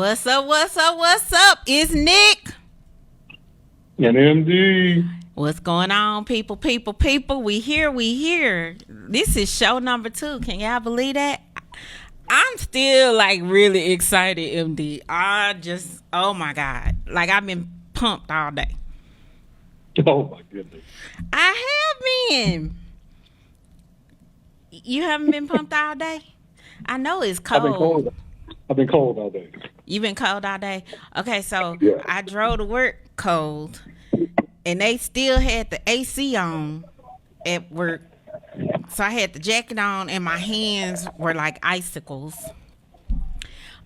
What's up? What's up? What's up? It's Nick. And MD. What's going on, people? People, people. We here. We here. This is show number 2. Can y'all believe that? I'm still like really excited, MD. Oh my God. Like I've been pumped all day. Oh my goodness. I have been. You haven't been pumped all day? I know it's cold. I've been cold all day. You've been cold all day? Okay, so Yeah. I drove to work cold, and they still had the AC on at work. So I had the jacket on, and my hands were like icicles.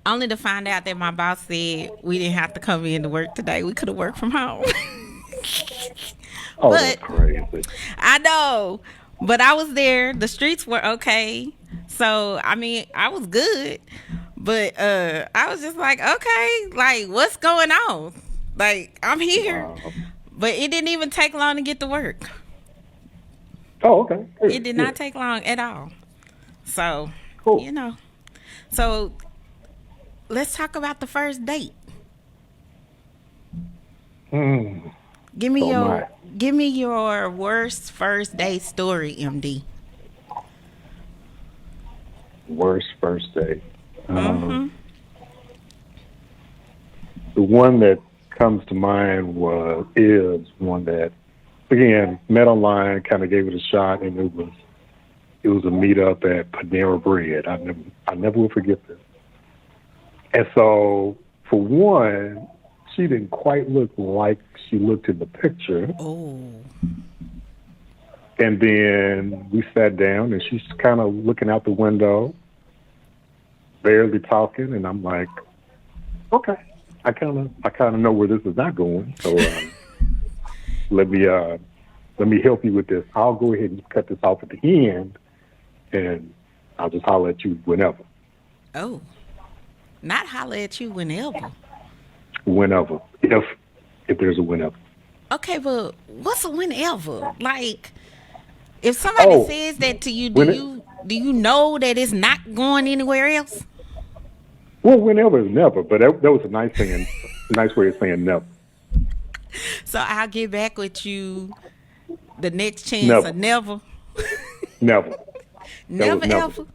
Only to find out that my boss said we didn't have to come in to work today. We could have worked from home. Oh, that's crazy. I know. But I was there. The streets were okay. So, I mean, I was good. But I was just like, okay, like, what's going on? Like, I'm here. But it didn't even take long to get to work. Oh, okay. Good. It did not take long at all. So, Cool. you know. So, let's talk about the first date. Give me your worst first date story, MD. Worst first date. Mm-hmm. The one that comes to mind is one that, again, met online, kind of gave it a shot, and it was a meetup at Panera Bread. I never will forget this. And so, for one, she didn't quite look like she looked in the picture. Oh. And then we sat down, and she's kind of looking out the window, barely talking, and I'm like, okay, I kind of know where this is not going. So let me help you with this. I'll go ahead and cut this off at the end, and I'll just holler at you whenever. Oh, not holler at you whenever. Whenever, if there's a whenever. Okay, but what's a whenever? Like, if somebody says that to you, do you know that it's not going anywhere else? Well, whenever is never, but that was a nice thing, a nice way of saying never. So I'll get back with you the next chance Never. or never. Never. Never never. ever.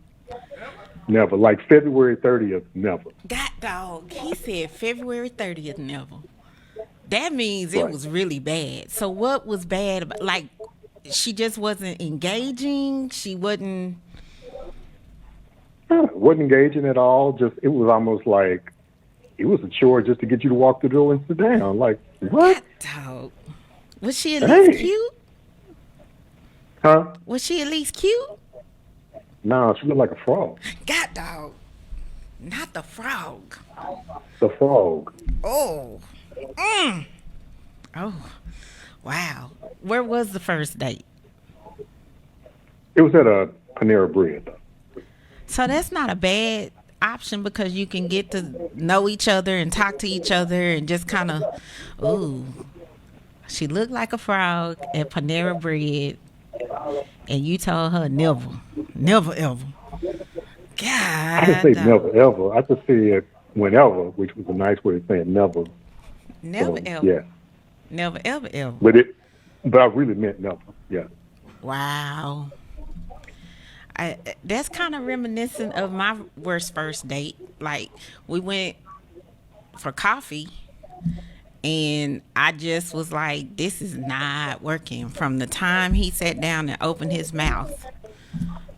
Never. Like February 30th, never. God dog, he said February 30th, never. That means it Right. was really bad. So what was bad about, like, she just wasn't engaging? She wasn't... Wasn't engaging at all. Just it was almost like it was a chore just to get you to walk through the door and sit down. Like what? God dog. Was she at least cute? Huh? Was she at least cute? No, she looked like a frog. God dog. Not the frog. The frog. Oh. Oh. Wow. Where was the first date? It was at a Panera Bread, though. So that's not a bad option because you can get to know each other and talk to each other and just kind of, ooh, she looked like a frog at Panera Bread, and you told her never ever. God, I didn't say never ever. I just said whenever, which was a nice way of saying never. Never So, ever. Yeah, Never ever. but I really meant never. Yeah. Wow. That's kind of reminiscent of my worst first date. Like, we went for coffee, and I just was like, this is not working. From the time he sat down and opened his mouth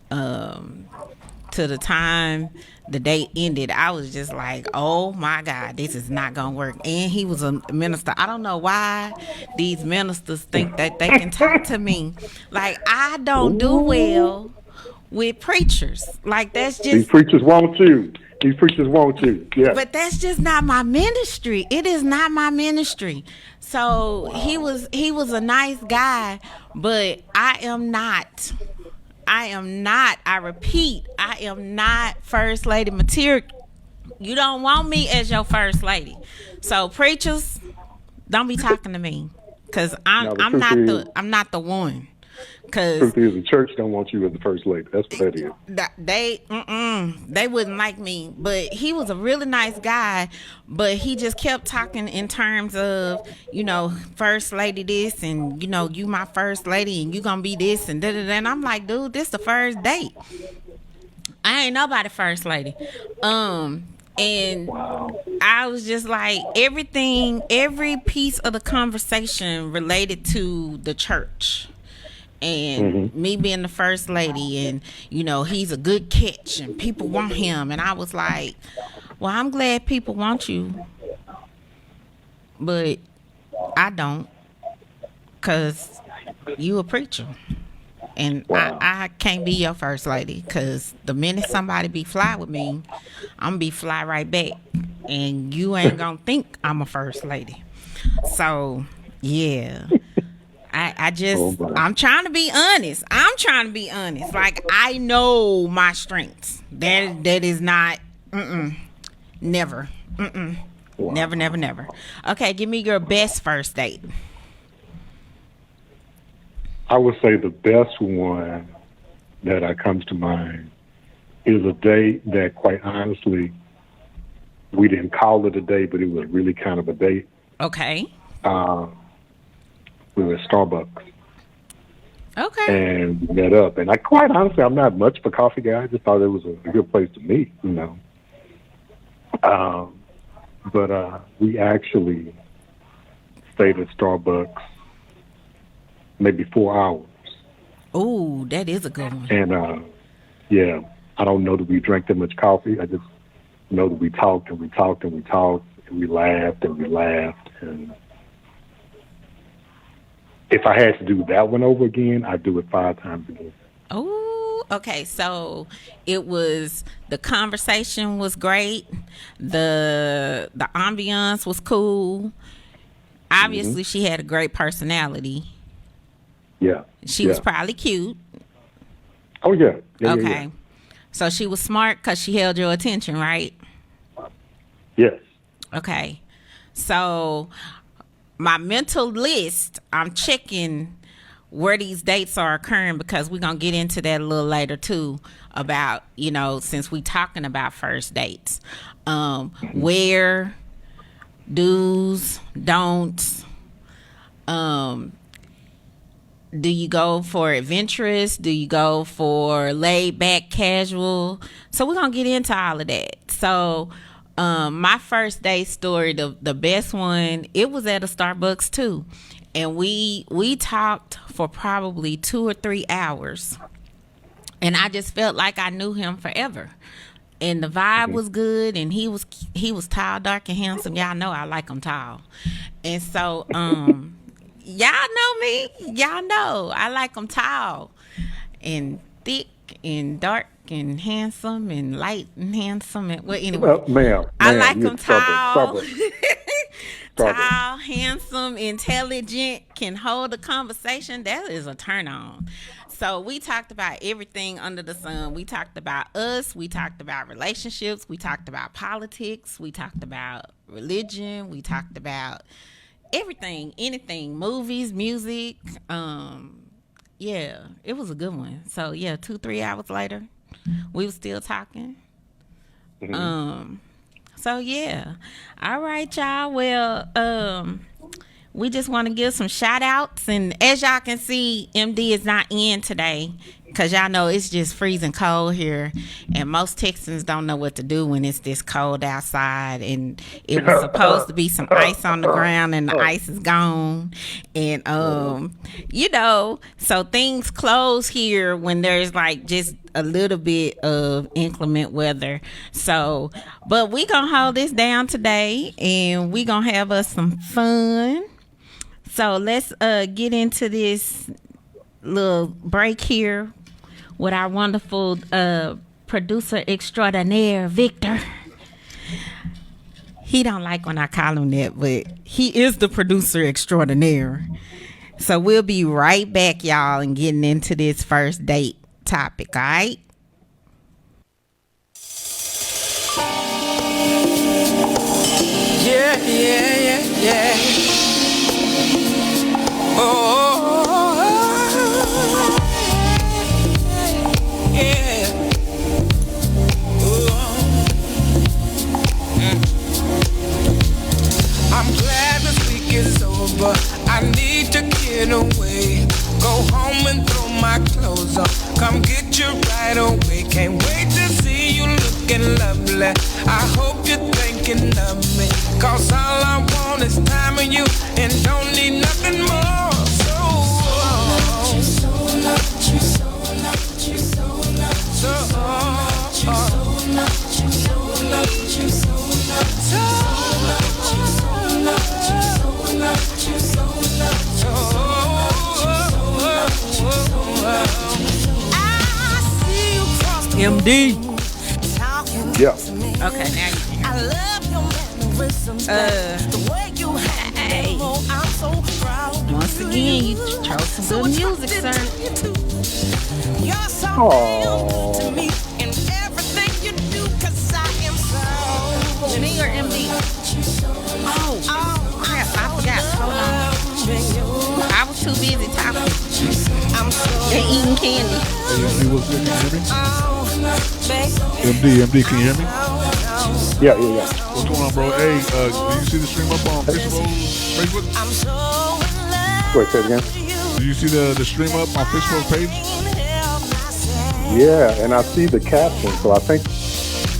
to the time the date ended, I was just like, oh my God, this is not gonna work. And he was a minister. I don't know why these ministers think that they can talk to me. Like, I don't do well with preachers. Like, that's just... These preachers want you. Yeah. But that's just not my ministry. It is not my ministry. So he was a nice guy, but I am not, I repeat, I am not first lady material. You don't want me as your first lady. So preachers, don't be talking to me, because I'm not the one. Cause Truth is, the church don't want you as the first lady. That's what that is. they wouldn't like me. But he was a really nice guy, but he just kept talking in terms of, first lady this, and you my first lady, and you gonna be this, and da da da. And I'm like, dude, this the first date. I ain't nobody first lady. And Wow. I was just like, every piece of the conversation related to the church and me being the first lady, and he's a good catch and people want him. And I was like, well, I'm glad people want you, but I don't, because you a preacher. And Wow. I can't be your first lady, because the minute somebody be fly with me, I'm going to be fly right back. And you ain't going to think I'm a first lady. So, yeah. I'm trying to be honest. Like, I know my strengths. That is not, never. Wow. Never. Okay, give me your best first date. I would say the best one that comes to mind is a date that, quite honestly, we didn't call it a date, but it was really kind of a date. Okay. We were at Starbucks. Okay. And we met up. And quite honestly, I'm not much of a coffee guy. I just thought it was a good place to meet, But we actually stayed at Starbucks maybe 4 hours. Ooh, that is a good one. And, yeah, I don't know that we drank that much coffee. I just know that we talked and we talked and we talked and we laughed and we laughed. And if I had to do that one over again, I'd do it 5 times again. Oh, okay. So the conversation was great. The ambiance was cool. Obviously, she had a great personality. Yeah. She was probably cute. Oh, yeah. Okay. Yeah. So she was smart because she held your attention, right? Yes. Okay. So my mental list, I'm checking where these dates are occurring, because we're going to get into that a little later too, about, since we talking about first dates. Where, do's, don'ts, do you go for adventurous? Do you go for laid back, casual? So we're going to get into all of that. So my first date story, the best one, it was at a Starbucks too. And we talked for probably 2 or 3 hours. And I just felt like I knew him forever. And the vibe was good, and he was tall, dark, and handsome. Y'all know I like him tall. And so y'all know me. Y'all know I like them tall and thick and dark and handsome and light and handsome. And, well, anyway, Well, ma'am, I like them tall. Stubborn. Tall, handsome, intelligent, can hold a conversation. That is a turn on. So we talked about everything under the sun. We talked about us. We talked about relationships. We talked about politics. We talked about religion. We talked about everything, anything, movies, music. Yeah, it was a good one. So yeah, 2-3 hours later, we were still talking. So yeah. All right, y'all. Well, we just want to give some shout outs, and as y'all can see, MD is not in today, because y'all know it's just freezing cold here, and most Texans don't know what to do when it's this cold outside. And it was supposed to be some ice on the ground, and the ice is gone. And so things close here when there's like just a little bit of inclement weather. So, but we gonna hold this down today, and we gonna have us some fun. So let's get into this little break here with our wonderful producer extraordinaire, Victor. He don't like when I call him that, but he is the producer extraordinaire. So we'll be right back, y'all, and getting into this first date topic, all right? Yeah. Oh. I'm glad this week is over. I need to get away. Go home and throw my clothes on. Come get you right away. Can't wait to see you looking lovely. I hope you're thinking of me. Cause all I want is time with you and don't need nothing more. So, MD. Yeah. Okay, now you can. I love your mannerisms. The way you Hey. I'm so proud. Once again, you chose some good music, sir. You're so Aww. real to me in everything you do, 'cause I am so. Me or MD? Oh, crap, I forgot. Hold on. I was too busy talking I'm so. and eating candy. Hey, MD, what's good? Can you hear me? Baby. MD, can you hear me? Yeah, yeah, yeah. What's going on, bro? Hey, do you see the stream up on Facebook? I'm so in love Wait, say it again. with you. Do you see the stream up on Facebook page? Yeah, and I see the caption, so I think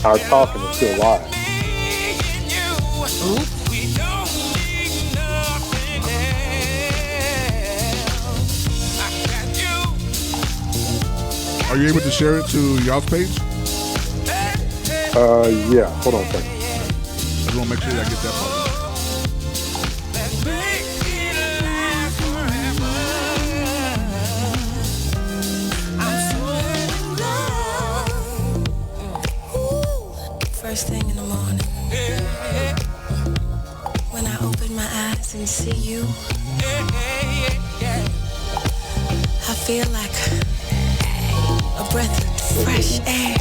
our talking is still live. Are you able to share it to y'all's page? Yeah. Hold on a second. I just want to make sure I get that part. First thing in the morning, when I open my eyes and see you, I feel like a breath of fresh air.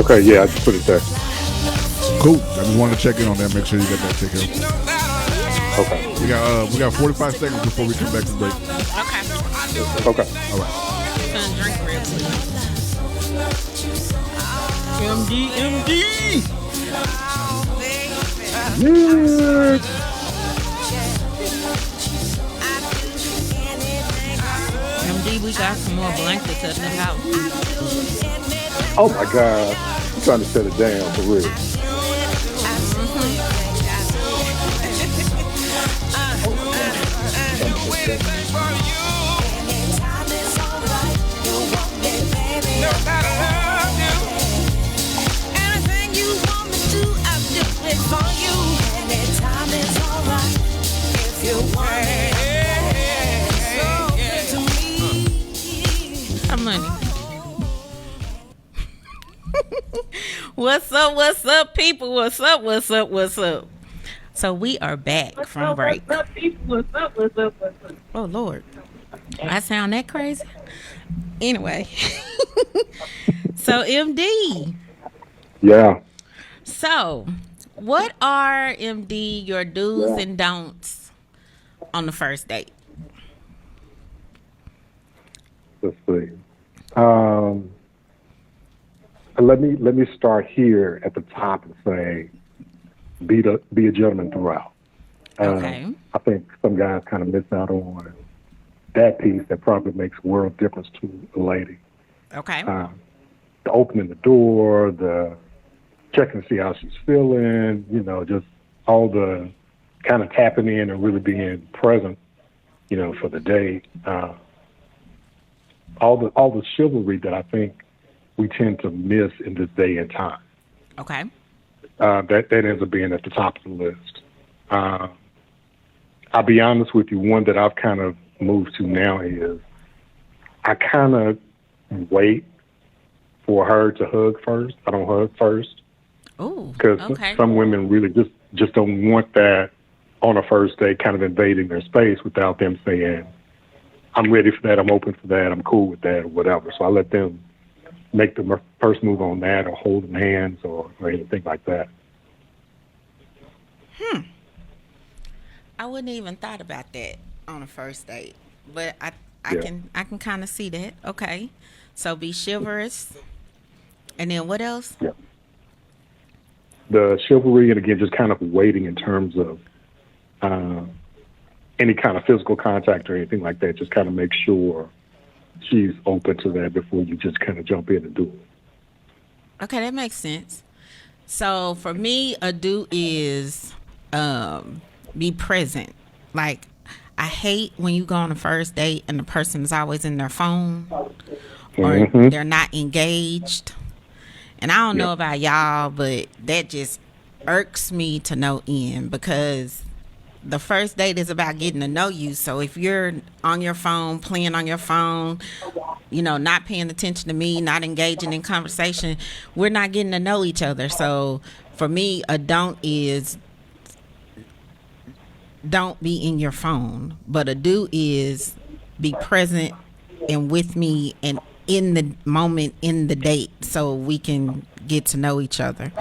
Okay, yeah, I just put it there. Cool. I just wanted to check in on that. Make sure you got that taken care of. Okay. We got 45 seconds before we come back from break. Okay. Okay. All right. Gonna drink real quick. MD. Yeah. MD, we got some more blankets at the house. Oh my God. I'm trying to shut it down for real. Some money. What's up, people? What's up? So we are back from break. What's up, people? What's up? Oh, Lord. I sound that crazy? Anyway. So, MD. Yeah. So, what are, MD, your do's and don'ts on the first date? Let's see. Let me start here at the top and say, be a gentleman throughout. Okay. I think some guys kind of miss out on that piece that probably makes a world difference to a lady. Okay. The opening the door, the checking to see how she's feeling, just all the kind of tapping in and really being present, for the date. All the chivalry that I think we tend to miss in this day and time. Okay. That ends up being at the top of the list. I'll be honest with you, one that I've kind of moved to now is I kind of wait for her to hug first. I don't hug first. Oh, Because okay. some women really just don't want that on a first date, kind of invading their space without them saying, I'm ready for that, I'm open for that, I'm cool with that, or whatever. So I let them make the first move on that, or holding hands, or anything like that. I wouldn't even thought about that on a first date, but I Yeah. can kind of see that. Okay. So be chivalrous. And then what else? Yeah. The chivalry, and again, just kind of waiting in terms of any kind of physical contact or anything like that. Just kind of make sure she's open to that before you just kind of jump in and do it. Okay, that makes sense. So for me, a do is be present. Like, I hate when you go on a first date and the person is always in their phone or they're not engaged. And I don't know about y'all, but that just irks me to no end, because the first date is about getting to know you. So if you're on your phone, playing on your phone, not paying attention to me, not engaging in conversation, we're not getting to know each other. So for me, a don't is don't be in your phone. But a do is be present and with me and in the moment, in the date, so we can get to know each other.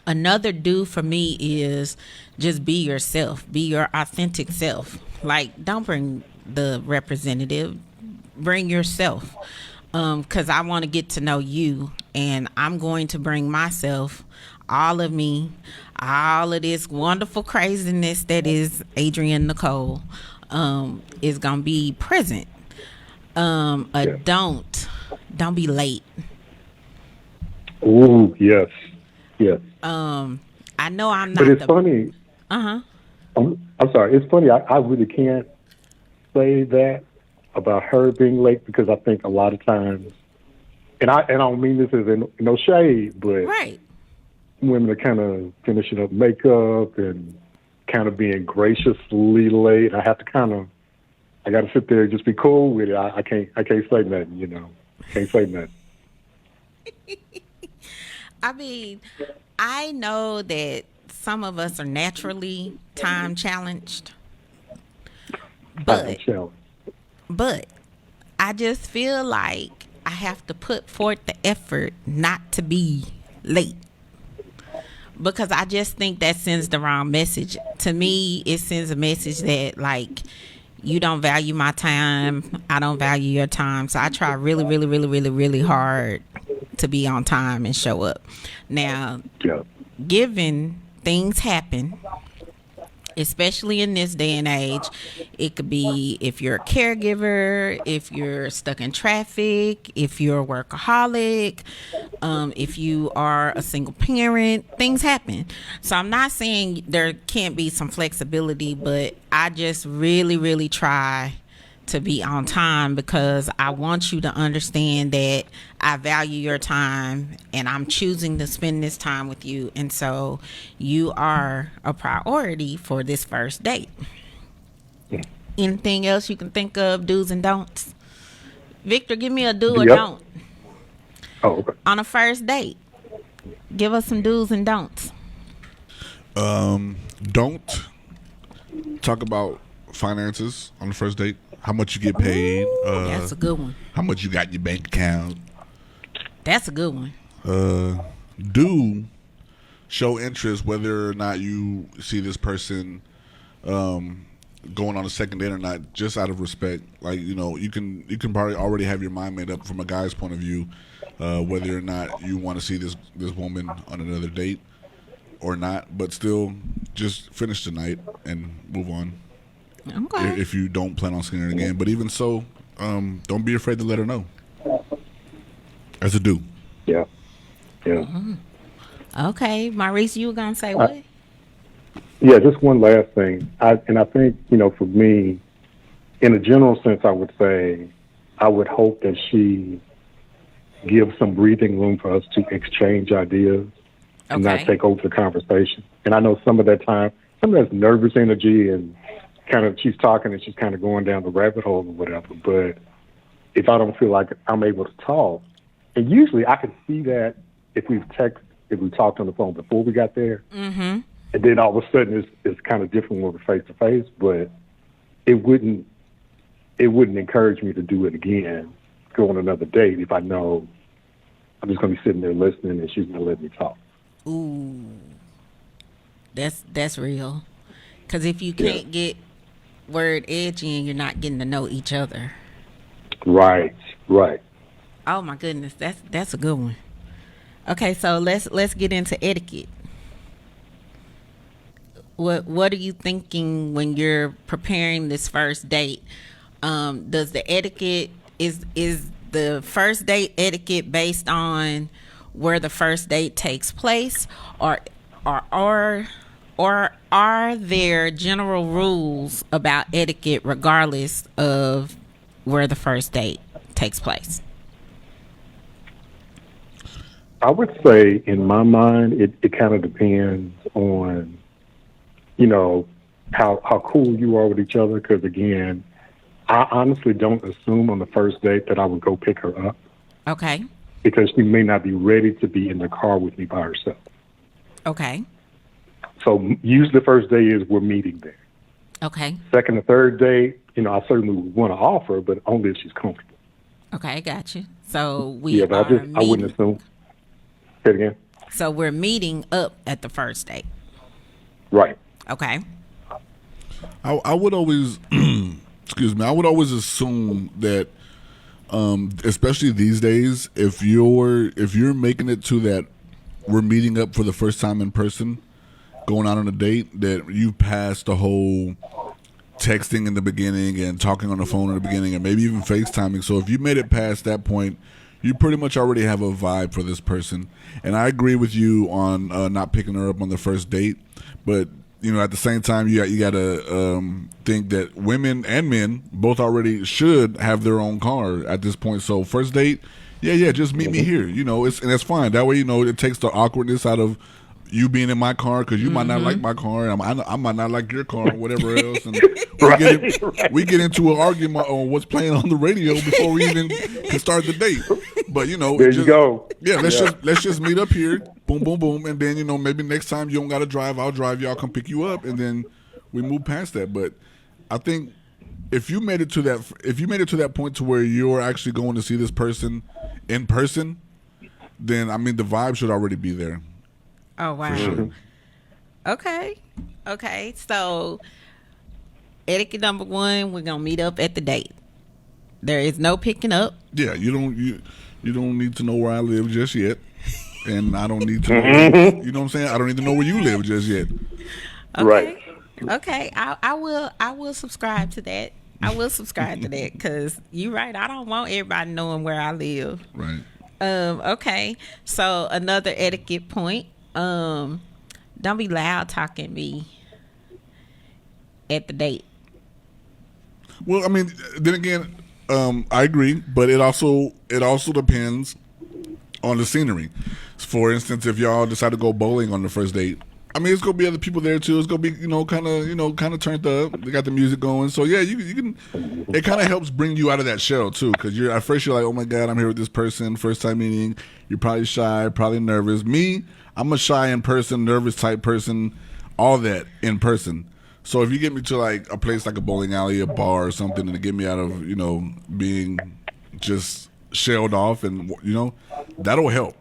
Another do for me is just be yourself, be your authentic self. Like, don't bring the representative, bring yourself, because I want to get to know you, and I'm going to bring myself, all of me, all of this wonderful craziness that is Adrienne Nicole, is gonna be present. Don't be late. Ooh, yes. I know I'm not. But it's funny. Uh-huh. I'm sorry. It's funny. I really can't say that about her being late, because I think a lot of times, and I don't mean this as in no shade, but Right. women are kind of finishing up makeup and kind of being graciously late. I got to sit there and just be cool with it. I can't say nothing. Can't say nothing. I mean, I know that some of us are naturally time challenged, but I just feel like I have to put forth the effort not to be late, because I just think that sends the wrong message. To me, it sends a message that, like, you don't value my time, I don't value your time. So I try really, really, really, really, really hard to be on time and show up. Now, given things happen, especially in this day and age, it could be if you're a caregiver, if you're stuck in traffic, if you're a workaholic, if you are a single parent, things happen. So I'm not saying there can't be some flexibility, but I just really, really try to be on time, because I want you to understand that I value your time and I'm choosing to spend this time with you. And so you are a priority for this first date. Anything else you can think of, do's and don'ts? Victor, give me a do or don't. Oh, okay. On a first date, give us some do's and don'ts. Don't talk about finances on the first date. How much you get paid. That's a good one. How much you got in your bank account. That's a good one. Do show interest whether or not you see this person going on a second date or not, just out of respect. Like, you can probably already have your mind made up from a guy's point of view, whether or not you want to see this woman on another date or not, but still just finish the night and move on. Okay. If you don't plan on seeing her again. But even so, don't be afraid to let her know. As a do. Yeah. Okay. Maurice, you were going to say what? Yeah, just one last thing. I think, for me, in a general sense, I would say I would hope that she gives some breathing room for us to exchange ideas and not take over the conversation. And I know some of that's nervous energy, and kind of she's talking and she's kind of going down the rabbit hole or whatever. But if I don't feel like I'm able to talk, and usually I can see that if we talked on the phone before we got there, and then all of a sudden it's kind of different when we're face to face. But it wouldn't encourage me to do it again, go on another date, if I know I'm just going to be sitting there listening and she's going to let me talk. Ooh, that's real. Because if you can't get word edgy and you're not getting to know each other. Right. Right. Oh my goodness, that's a good one. Okay, so let's get into etiquette. What are you thinking when you're preparing this first date? Does the etiquette is the first date etiquette based on where the first date takes place, or or are there general rules about etiquette regardless of where the first date takes place? I would say, in my mind, it kind of depends on, you know, how cool you are with each other. Because again, I honestly don't assume on the first date that I would go pick her up Okay. because she may not be ready to be in the car with me by herself. Okay. So usually the first day is we're meeting there. Okay. Second or third date, I certainly would want to offer, but only if she's comfortable. Okay, got you. So Yeah, we but are I wouldn't meeting. assume. Say it again. So we're meeting up at the first date. Right. Okay. I would always, excuse me, I would always assume that, especially these days, if you're making it to that, we're meeting up for the first time in person, going out on a date, that you passed the whole texting in the beginning and talking on the phone in the beginning and maybe even FaceTiming. So if you made it past that point, you pretty much already have a vibe for this person. And I agree with you on not picking her up on the first date, but at the same time, you got to think that women and men both already should have their own car at this point. So first date, yeah, just meet me here. And that's fine. That way, it takes the awkwardness out of you being in my car, because you might not like my car, and I might not like your car, or whatever else. And we get into an argument on what's playing on the radio before we even can start the date. But There you go. Yeah, let's just meet up here, boom, boom, boom, and then maybe next time you don't got to drive, I'll drive, y'all come pick you up, and then we move past that. But I think if you made it to that point to where you're actually going to see this person in person, then the vibe should already be there. Oh wow. Sure. Okay. So etiquette number 1, we're gonna meet up at the date. There is no picking up. Yeah, you don't need to know where I live just yet, and I don't need to know. You know what I'm saying? I don't need to know where you live just yet. Okay. Right. Okay. I will subscribe to that. I will subscribe to that because you're right. I don't want everybody knowing where I live. Right. Okay. So another etiquette point. Don't be loud talking me at the date. Well, then again, I agree, but it also depends on the scenery. For instance, if y'all decide to go bowling on the first date, it's gonna be other people there too. It's gonna be kind of turned up. They got the music going, so yeah, you can. It kind of helps bring you out of that shell too, because at first you're like, oh my god, I'm here with this person, first time meeting. You're probably shy, probably nervous. Me, I'm a shy in person, nervous type person, all that in person. So if you get me to like a place like a bowling alley, a bar or something, and to get me out of being just shelled off, and that'll help.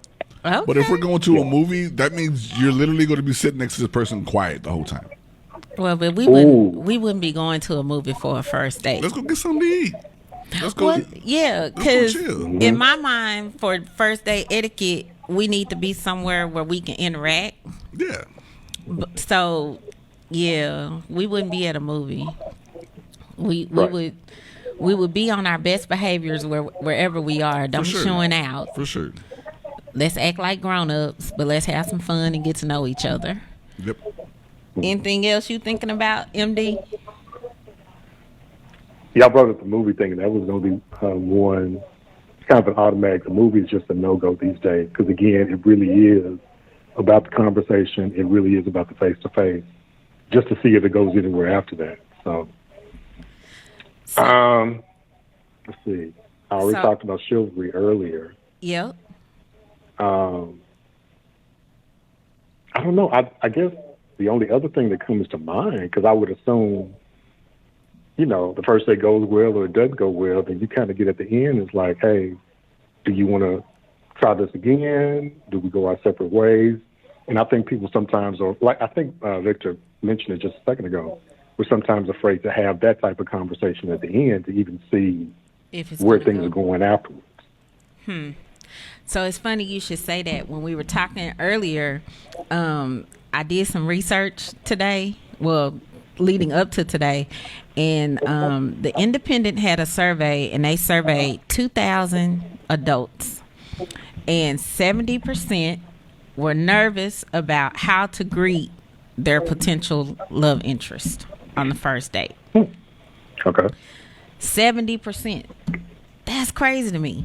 Okay. But if we're going to a movie, that means you're literally going to be sitting next to this person quiet the whole time. Well, but we wouldn't be going to a movie for a first date. Let's go get something to eat. Let's go. Well, yeah, because chill. in my mind, for first date etiquette, we need to be somewhere where we can interact. Yeah. So, yeah, we wouldn't be at a movie. We would be on our best behaviors wherever we are. Don't be showing out. For sure. Let's act like grown-ups, but let's have some fun and get to know each other. Yep. Anything else you thinking about, MD? Yeah, I brought up the movie thing, and that was going to be one. It's kind of an automatic. The movie is just a no-go these days because, again, it really is about the conversation. It really is about the face-to-face, just to see if it goes anywhere after that. So, let's see. I already talked about chivalry earlier. Yep. I don't know. I guess the only other thing that comes to mind, because I would assume, the first day goes well or it doesn't go well, then you kind of get at the end. It's like, hey, do you want to try this again? Do we go our separate ways? And I think people sometimes are, like I think Victor mentioned it just a second ago, we're sometimes afraid to have that type of conversation at the end to even see If it's where gonna things go. are going afterwards. So it's funny you should say that. When we were talking earlier, I did some research today. Well, leading up to today, and the Independent had a survey, and they surveyed 2,000 adults, and 70% were nervous about how to greet their potential love interest on the first date. Okay. 70%. That's crazy to me.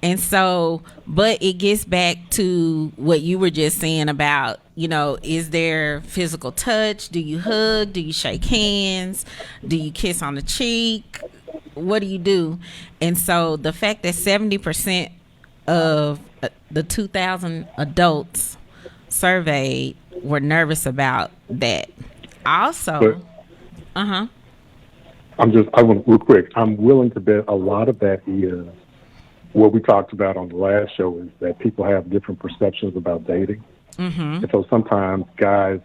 And so, but it gets back to what you were just saying about, is there physical touch? Do you hug? Do you shake hands? Do you kiss on the cheek? What do you do? And so the fact that 70% of the 2,000 adults surveyed were nervous about that. Also, I want real quick. I'm willing to bet a lot of that is what we talked about on the last show is that people have different perceptions about dating. And so sometimes guys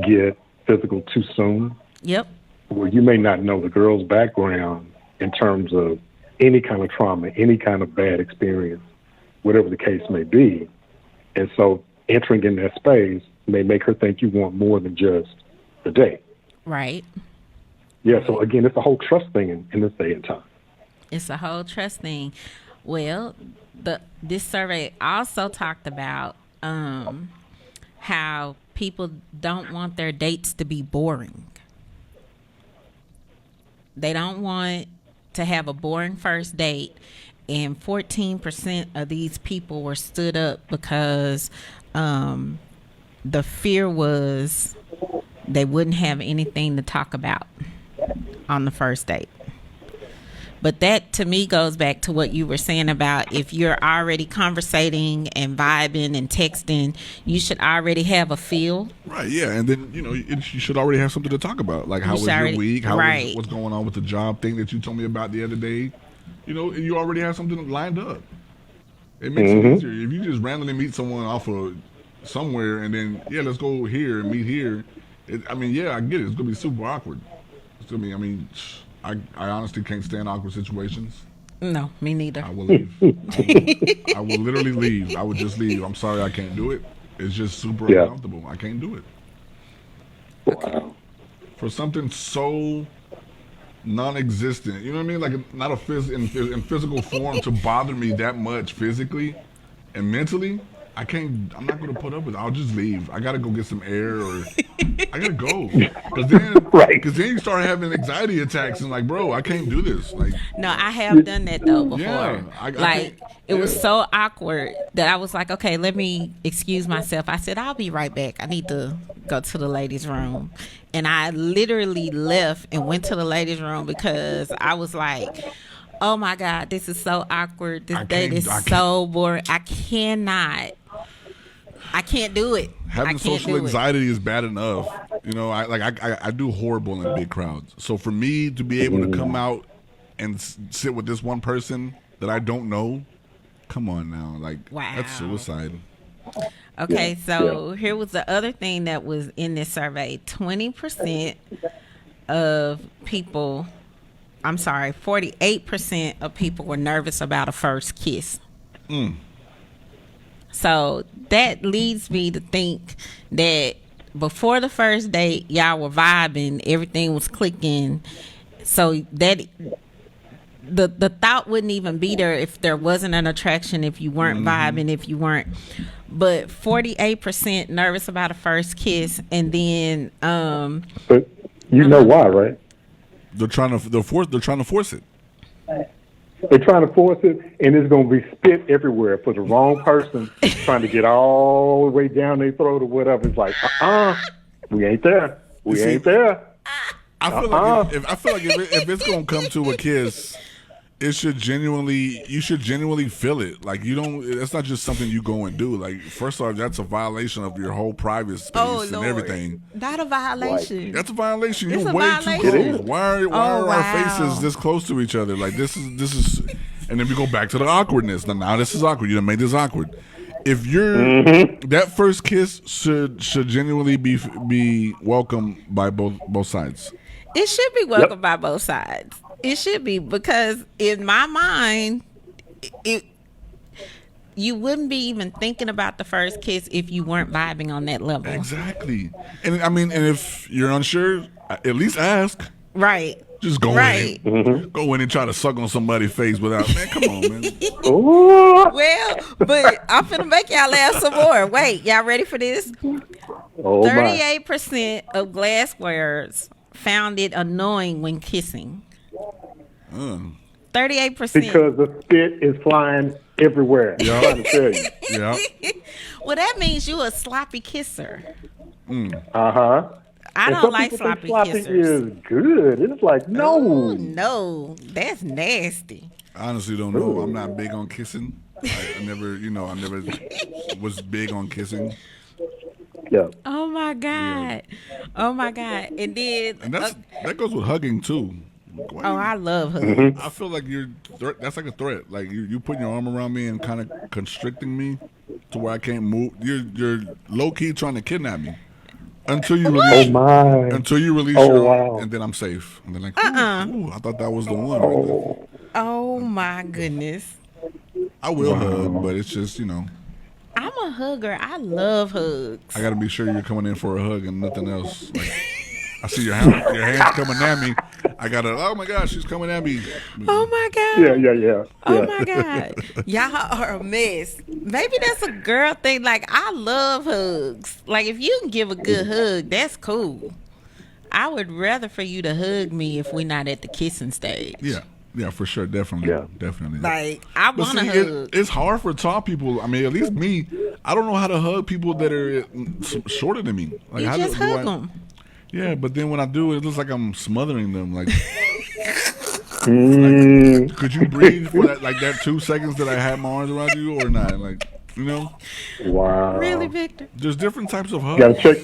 get physical too soon. Yep. Where you may not know the girl's background in terms of any kind of trauma, any kind of bad experience, whatever the case may be. And so entering in that space may make her think you want more than just the date. Right. Yeah, so again, it's a whole trust thing in this day and time. It's a whole trust thing. Well, this survey also talked about how people don't want their dates to be boring. They don't want to have a boring first date, and 14% of these people were stood up because the fear was they wouldn't have anything to talk about on the first date. But that to me goes back to what you were saying about if you're already conversating and vibing and texting, you should already have a feel. Right, yeah. And then, you should already have something to talk about. Like, how was your week? What's going on with the job thing that you told me about the other day? You already have something lined up. It makes it easier. If you just randomly meet someone off of somewhere and then, let's go here and meet here. I get it. It's going to be super awkward. It's going to be, I honestly can't stand awkward situations. No, me neither. I will leave. I will literally leave. I would just leave. I'm sorry, I can't do it. It's just super uncomfortable. I can't do it. Wow. For something so non-existent, you know what I mean? Like not in physical form to bother me that much physically and mentally. I'm not going to put up with it. I'll just leave. I got to go get some air or I got to go. Because then you start having anxiety attacks and like, bro, I can't do this. Like, no, I have done that though before. Yeah, it was so awkward that I was like, okay, let me excuse myself. I said, I'll be right back. I need to go to the ladies' room. And I literally left and went to the ladies' room because I was like, oh my God, this is so awkward. This date is so boring. I can't do it. Having social anxiety is bad enough. I do horrible in big crowds. So for me to be able to come out and sit with this one person that I don't know, come on now. Like, wow. That's suicide. Okay, so here was the other thing that was in this survey. 20% of people, 48% of people were nervous about a first kiss. So that leads me to think that before the first date, y'all were vibing, everything was clicking. So that the thought wouldn't even be there if there wasn't an attraction, if you weren't vibing, if you weren't. But 48% nervous about a first kiss, and then but you know why, right? They're trying to force it. They're trying to force it, and it's going to be spit everywhere for the wrong person trying to get all the way down their throat or whatever. It's like, we ain't there. We ain't there. I feel like if it's going to come to a kiss, you should genuinely feel it. Like, it's not just something you go and do. Like, first off, that's a violation of your whole private space and everything. Not a violation. Right. That's a violation. It's You're a way violation. too It close. is. Why are wow. our faces this close to each other? Like, this is, and then we go back to the awkwardness. Now this is awkward. You done made this awkward. If you're that first kiss should genuinely be welcomed by both sides. It should be welcomed by both sides. It should be, because in my mind, it you wouldn't be even thinking about the first kiss if you weren't vibing on that level. Exactly. And I mean, and if you're unsure, at least ask. Right. Just go Right. in, go in and try to suck on somebody's face without. Man, come on, man. Ooh. Well, but I'm finna make y'all laugh some more. Wait, y'all ready for this? Oh my. 38% of glass wearers found it annoying when kissing. 38%. Because the spit is flying everywhere. Yeah. I'm trying to tell you. Yeah. Well, that means you a sloppy kisser. Uh-huh. I And don't some like people think sloppy kissers. is good. It's like, no. Ooh, no, that's nasty. I honestly don't know. I'm not big on kissing. I never was big on kissing. Yeah. Oh my god. Oh my god. And then And that goes with hugging too. Why oh, you- I love hugs. I feel like that's like a threat. Like you putting your arm around me and kind of constricting me to where I can't move. You're low key trying to kidnap me until you Oh release. my. Until you release Oh, your arm, wow. and then I'm safe. And then like, ooh, I thought that was the one. Right there. Oh my goodness. I will hug, but it's just I'm a hugger. I love hugs. I got to be sure you're coming in for a hug and nothing else. Like, I see your hands coming at me. I gotta. Oh my gosh, she's coming at me. Oh my god. Yeah. Oh my god. Y'all are a mess. Maybe that's a girl thing. Like, I love hugs. Like, if you can give a good hug, that's cool. I would rather for you to hug me if we're not at the kissing stage. Yeah, for sure, definitely, Yeah. definitely. Like, I But want to see, hug. it's hard for tall people. I mean, at least me, I don't know how to hug people that are shorter than me. Like, You how just do hug I- them. Yeah, but then when I do it looks like I'm smothering them. Like, could you breathe for that 2 seconds that I had my arms around you or not? Like, Wow. Really, Victor? there's different types of You hugs. gotta check.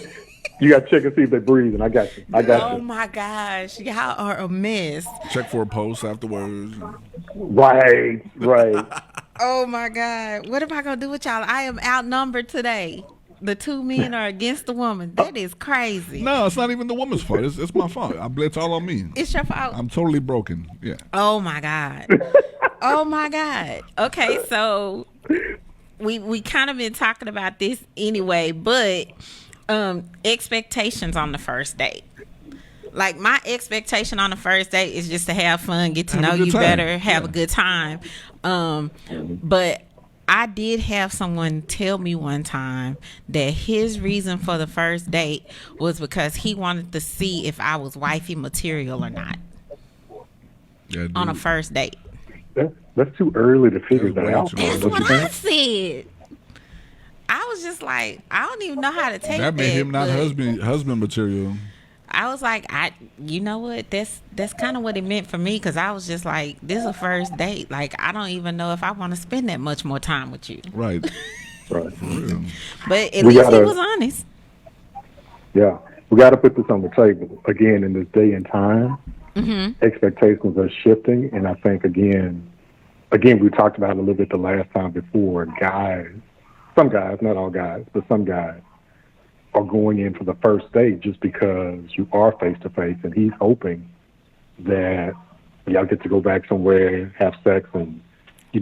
You gotta check and see if they're breathing. I got you. Oh my gosh. Y'all are a mess. Check for a pulse afterwards. Right. Oh my God. What am I going to do with y'all? I am outnumbered today. The two men are against the woman. That is crazy. No, it's not even the woman's fault. It's my fault. It's all on me. It's your fault. I'm totally broken. Yeah. Oh my God. Oh my God. Okay, so we kind of been talking about this anyway, but expectations on the first date. Like, my expectation on the first date is just to have fun, get to Have a know good you time. better, have Yeah. a good time. But I did have someone tell me one time that his reason for the first date was because he wanted to see if I was wifey material or not Yeah. on a dude. first date. That's too early to figure That's that way out. too though, That's early. don't what you I think? said. I was just like, I don't even know how to take that. That made him not but husband material. I was like, you know what? That's kind of what it meant for me, because I was just like, this is a first date. Like, I don't even know if I want to spend that much more time with you. Right. Right. For real. But at We least he gotta- was honest. Yeah. We got to put this on the table again in this day and time. Mm-hmm. Expectations are shifting, and I think again, we talked about it a little bit the last time before. Some guys, not all guys, but some guys are going in for the first date just because you are face to face, and he's hoping that y'all get to go back somewhere, have sex, and do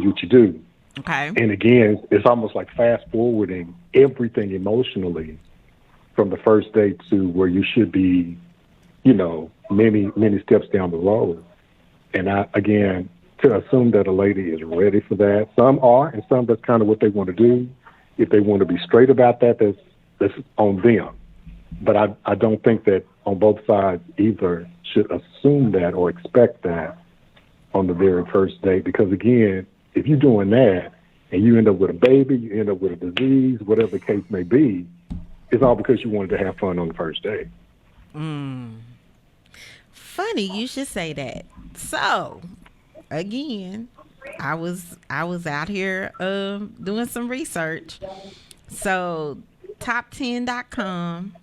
what you do. Okay. And again, it's almost like fast forwarding everything emotionally from the first date to where you should be, many, many steps down the road. And to assume that a lady is ready for that, some are, and some that's kind of what they want to do. If they want to be straight about that, that's on them. But I don't think that on both sides either should assume that or expect that on the very first date, because again, if you're doing that and you end up with a baby, you end up with a disease, whatever the case may be, it's all because you wanted to have fun on the first date. Funny you should say that. So, again, I was out here doing some research. So, top10.com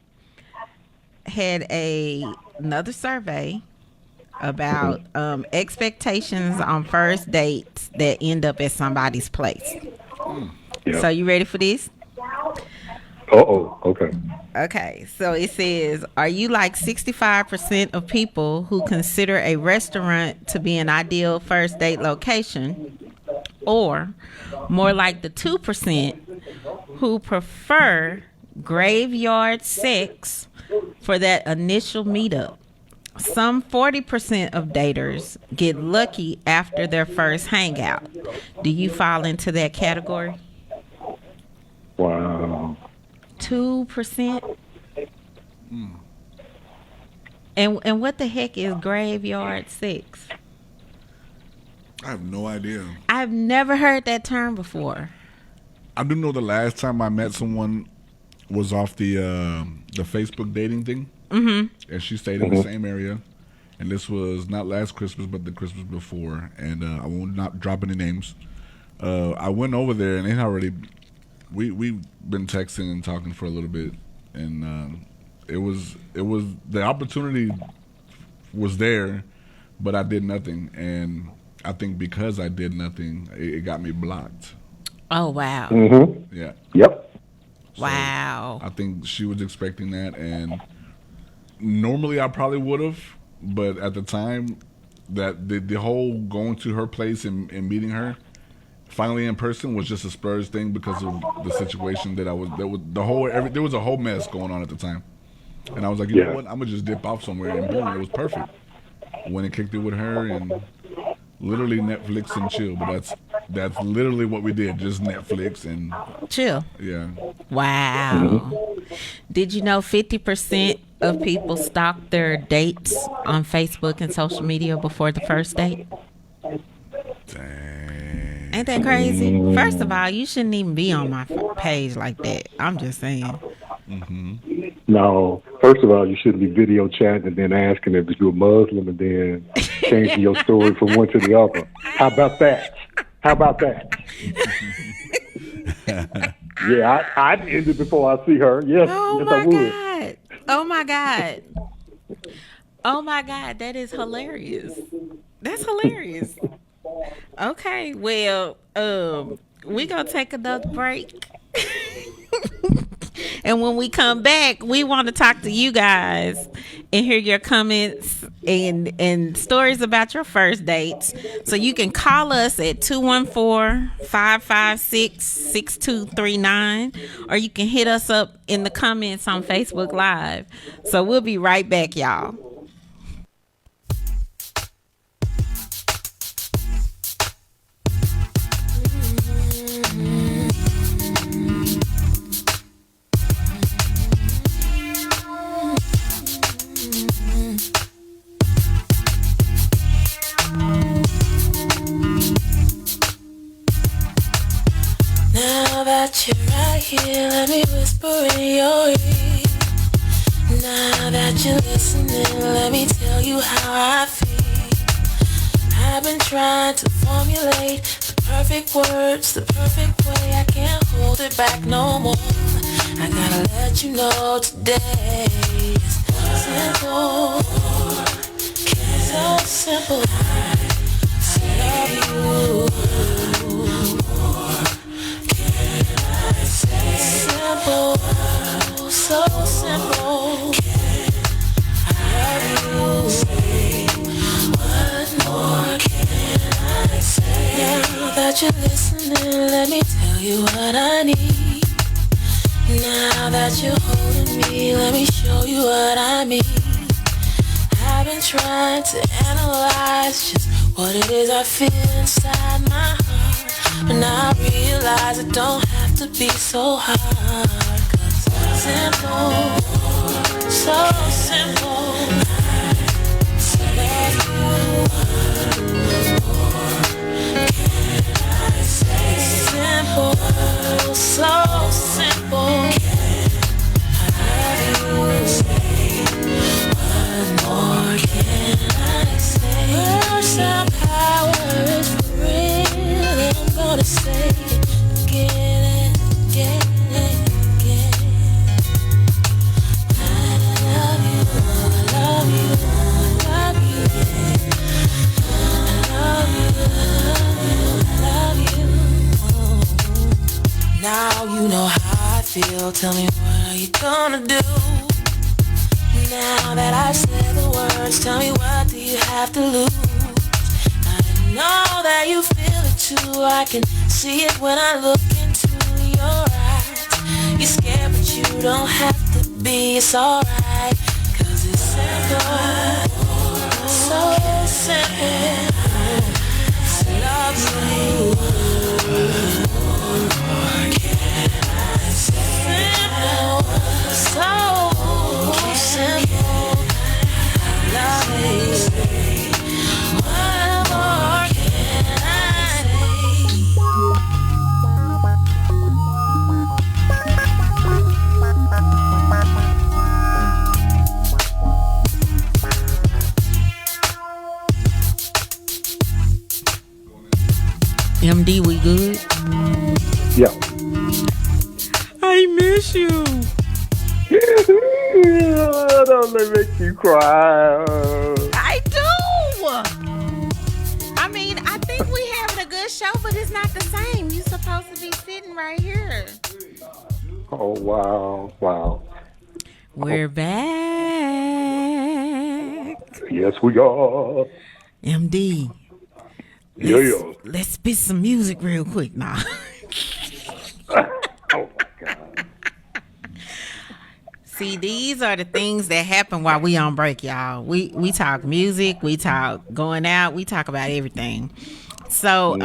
had another survey about expectations on first dates that end up at somebody's place. Yeah. So, you ready for this? Okay. Okay, so it says, are you like 65% of people who consider a restaurant to be an ideal first date location, or more like the 2% who prefer graveyard sex for that initial meetup? Some 40% of daters get lucky after their first hangout. Do you fall into that category? Wow. 2%? And what the heck is graveyard sex? I have no idea. I've never heard that term before. I do know the last time I met someone was off the Facebook dating thing, and she stayed in the same area. And this was not last Christmas, but the Christmas before. And I will not drop any names. I went over there, and they already we've been texting and talking for a little bit, and it was the opportunity was there, but I did nothing, and I think because I did nothing, it got me blocked. Oh, wow. Yeah. Yep. Wow. I think she was expecting that, and normally I probably would have, but at the time, that the whole going to her place and meeting her finally in person was just a Spurs thing because of the situation that there was a whole mess going on at the time, and I was like, you know what, I'm gonna just dip off somewhere, and boom, it was perfect. When it kicked it with her, and literally Netflix and chill, but that's literally what we did, just Netflix and chill. Yeah. Wow. Did you know 50% of people stalk their dates on Facebook and social media before the first date? Dang. Ain't that crazy? First of all, you shouldn't even be on my page like that. I'm just saying. No, first of all, you shouldn't be video chatting and then asking if you're Muslim and then changing your story from one to the other. How about that? Yeah, I'd end it before I see her. Yes, yes, I would. God. Oh my God. Oh my God. That is hilarious. That's hilarious. Okay, well, we gonna take another break. And when we come back, we want to talk to you guys and hear your comments and stories about your first dates. So you can call us at 214-556-6239, or you can hit us up in the comments on Facebook Live. So we'll be right back, y'all. You're right here, let me whisper in your ear. Now that you're listening, let me tell you how I feel. I've been trying to formulate the perfect words, the perfect way. I can't hold it back no more. I gotta let you know today it's simple, so simple. I love you. Simple, so simple. I love you. What more can I say? Now that you're listening, let me tell you what I need. Now that you're holding me, let me show you what I mean. I've been trying to analyze just what it is I feel inside my heart, but now I realize it don't have to be so hard. 'Cause simple, so simple. Love you. Can I say simple, so simple. I love you. What more can I say? Words and power is for real. I'm gonna say it again and again and again. I love you, I love you, I love you. I love you, I love you, I love you. Now you know how I feel. feel? Tell me what are you gonna do? Now that I've said the words, tell me what do you have to lose? I know that you feel it too. I can see it when I look into your eyes. You're scared but you don't have to be. It's alright, 'cause it's simple. So simple. I love you. Simple. So simple. I love you. What more can I MD, we good? Yeah. I miss you. Don't let me make you cry. I do. I mean, I think we having a good show, but it's not the same. You're supposed to be sitting right here. Oh, wow. Wow. We're back. Yes, we are. MD. Yeah. Let's spit some music real quick now. Oh, my God. See, these are the things that happen while we on break, y'all. We talk music, we talk going out, we talk about everything. So,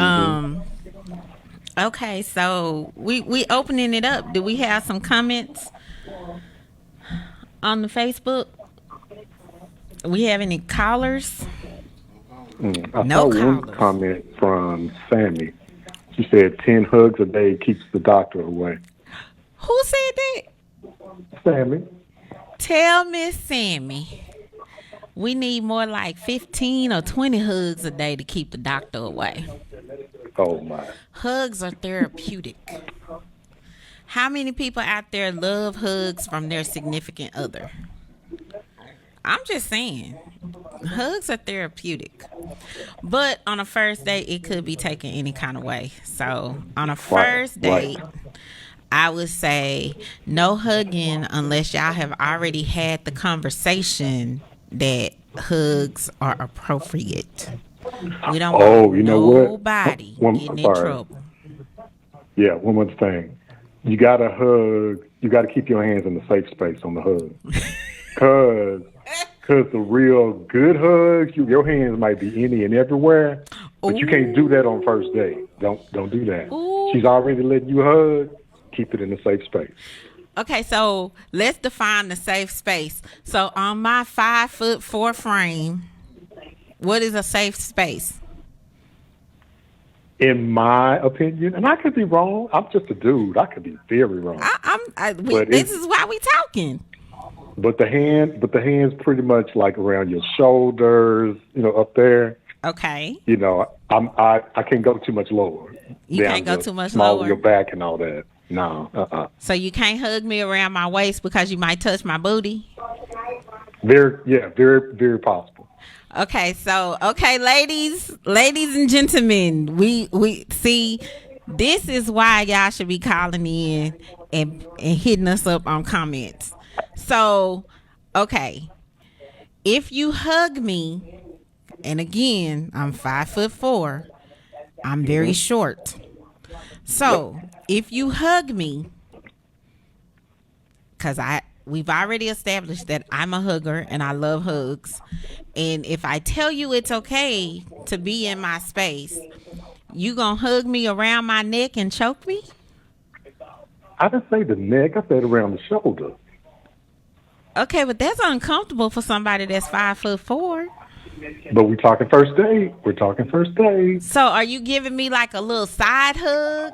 okay, so we opening it up. Do we have some comments on the Facebook? We have any callers? I No saw one callers. comment from Sammy. She said 10 hugs a day keeps the doctor away. Who said that? Sammy. Tell Miss Sammy we need more like 15 or 20 hugs a day to keep the doctor away. Oh, my. Hugs are therapeutic. How many people out there love hugs from their significant other? I'm just saying, hugs are therapeutic. But on a first date, it could be taken any kind of way. So on a first date, I would say no hugging unless y'all have already had the conversation that hugs are appropriate. We don't want you know what? nobody One- getting in sorry. trouble. Yeah, one more thing. You got to hug. You got to keep your hands in the safe space on the hug. Because the real good hugs, your hands might be any and everywhere, but you can't do that on first date. Don't do that. Ooh. She's already letting you hug. Keep it in a safe space. Okay, so let's define the safe space. So on my 5'4" frame, what is a safe space? In my opinion, and I could be wrong. I'm just a dude. I could be very wrong. This is why we talking. But the hands pretty much like around your shoulders, up there. Okay. I can't go too much lower. You Down can't go to too much small of lower? your back and all that. No. So you can't hug me around my waist because you might touch my booty? Very, very possible. Okay, so ladies and gentlemen, we see this is why y'all should be calling in and hitting us up on comments. So, okay, if you hug me, and again, I'm 5'4", I'm very short. So if you hug me, because we've already established that I'm a hugger and I love hugs. And if I tell you it's okay to be in my space, you gonna hug me around my neck and choke me? I didn't say the neck. I said around the shoulder. Okay, but that's uncomfortable for somebody that's 5'4". But we're talking first date. So are you giving me like a little side hug?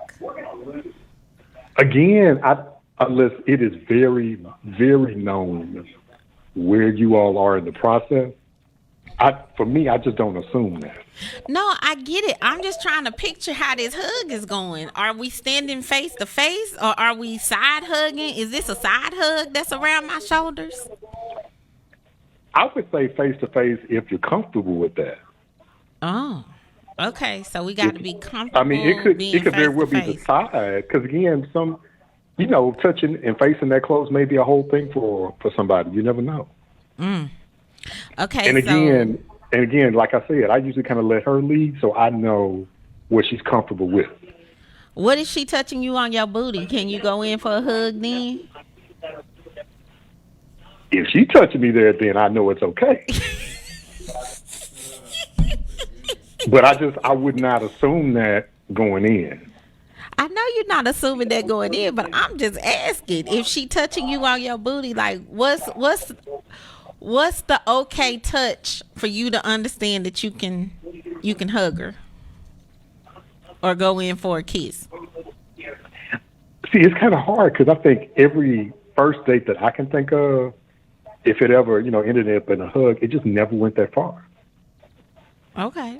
Again, unless it is very, very known where you all are in the process. For me, I just don't assume that. No, I get it. I'm just trying to picture how this hug is going. Are we standing face to face or are we side hugging? Is this a side hug that's around my shoulders? I would say face to face if you're comfortable with that. Oh, okay. So we got to be comfortable. I mean, it could being very well be the face-to-face. side because again, some touching and facing that close may be a whole thing for somebody. You never know. Okay. And again, like I said, I usually kind of let her lead, so I know what she's comfortable with. What is she touching you on your booty? Can you go in for a hug then? If she touching me there, then I know it's okay. But I would not assume that going in. I know you're not assuming that going in, but I'm just asking if she touching you on your booty. Like, what's the okay touch for you to understand that you can hug her or go in for a kiss? See, it's kind of hard because I think every first date that I can think of, if it ever ended up in a hug, it just never went that far. Okay.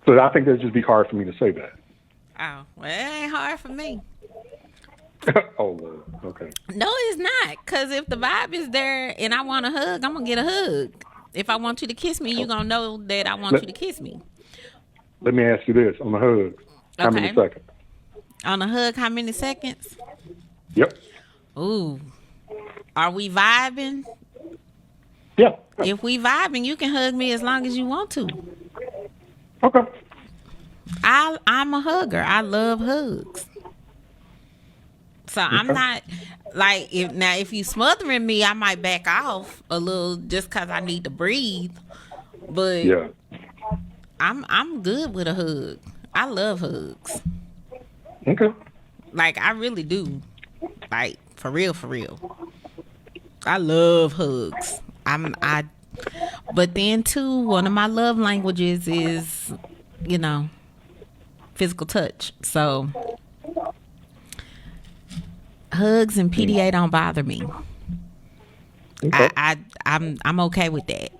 So I think that'd just be hard for me to say that. Oh, well, it ain't hard for me. Oh, Lord. Okay. No, it's not. Because if the vibe is there and I want a hug, I'm going to get a hug. If I want you to kiss me, you're going to know that I want you to kiss me. Let me ask you this. On the hug, how many seconds? On a hug, how many seconds? Yep. Ooh. Are we vibing? Yeah. If we vibing, you can hug me as long as you want to. Okay. I'm a hugger. I love hugs. So I'm not like if you smothering me, I might back off a little just because I need to breathe. But yeah, I'm good with a hug. I love hugs. Okay. Like I really do. Like for real, for real. I love hugs. But then too, one of my love languages is, physical touch. So hugs and PDA don't bother me. Okay. I'm okay with that.